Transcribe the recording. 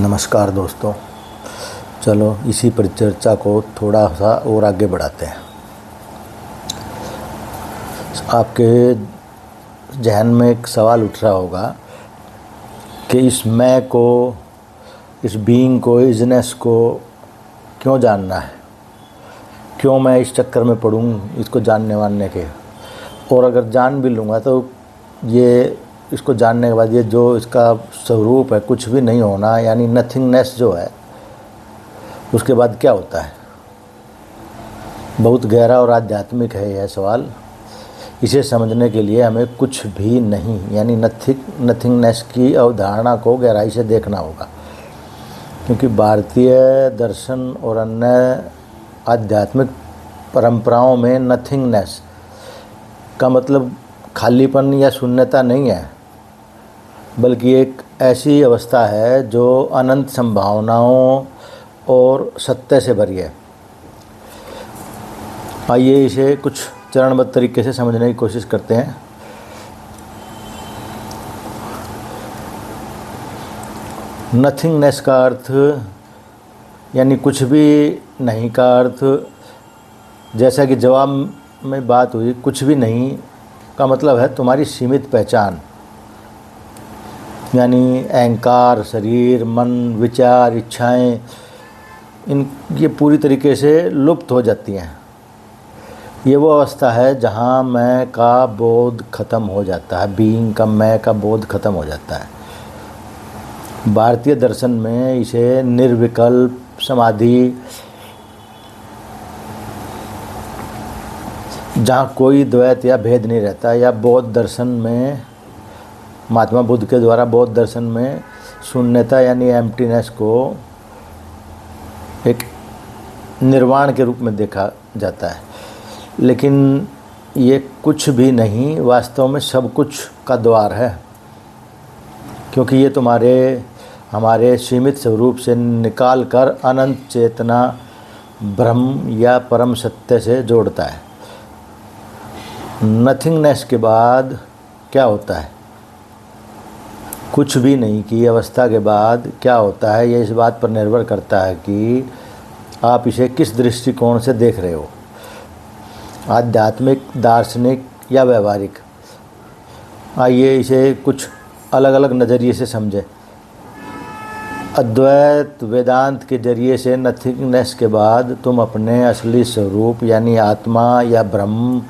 नमस्कार दोस्तों, चलो इसी पर चर्चा को थोड़ा सा और आगे बढ़ाते हैं। आपके जहन में एक सवाल उठ रहा होगा कि इस मैं को, इस बीइंग को, इजनेस को क्यों जानना है, क्यों मैं इस चक्कर में पड़ूँ इसको जानने वानने के। और अगर जान भी लूँगा तो ये इसको जानने के बाद ये जो इसका स्वरूप है कुछ भी नहीं होना, यानी नथिंगनेस जो है, उसके बाद क्या होता है। बहुत गहरा और आध्यात्मिक है यह सवाल। इसे समझने के लिए हमें कुछ भी नहीं यानी नथिंगनेस की अवधारणा को गहराई से देखना होगा, क्योंकि भारतीय दर्शन और अन्य आध्यात्मिक परंपराओं में नथिंगनेस का मतलब खालीपन या शून्यता नहीं है, बल्कि एक ऐसी अवस्था है जो अनंत संभावनाओं और सत्य से भरी है। आइए इसे कुछ चरणबद्ध तरीके से समझने की कोशिश करते हैं। नथिंगनेस का अर्थ यानी कुछ भी नहीं का अर्थ, जैसा कि जवाब में बात हुई, कुछ भी नहीं का मतलब है तुम्हारी सीमित पहचान, यानी अहंकार, शरीर, मन, विचार, इच्छाएं, ये पूरी तरीके से लुप्त हो जाती हैं। ये वो अवस्था है जहाँ मैं का बोध खत्म हो जाता है, बीइंग का, मैं का बोध खत्म हो जाता है। भारतीय दर्शन में इसे निर्विकल्प समाधि, जहाँ कोई द्वैत या भेद नहीं रहता, या बौद्ध दर्शन में, महात्मा बुद्ध के द्वारा बौद्ध दर्शन में शून्यता यानी एम्प्टीनेस को एक निर्वाण के रूप में देखा जाता है। लेकिन ये कुछ भी नहीं वास्तव में सब कुछ का द्वार है, क्योंकि ये हमारे सीमित स्वरूप से निकाल कर अनंत चेतना, ब्रह्म या परम सत्य से जोड़ता है। नथिंगनेस के बाद क्या होता है, कुछ भी नहीं की अवस्था के बाद क्या होता है, ये इस बात पर निर्भर करता है कि आप इसे किस दृष्टिकोण से देख रहे हो, आध्यात्मिक, दार्शनिक या व्यवहारिक। आइए इसे कुछ अलग अलग नज़रिए से समझें। अद्वैत वेदांत के जरिए से नथिंगनेस के बाद तुम अपने असली स्वरूप यानी आत्मा या ब्रह्म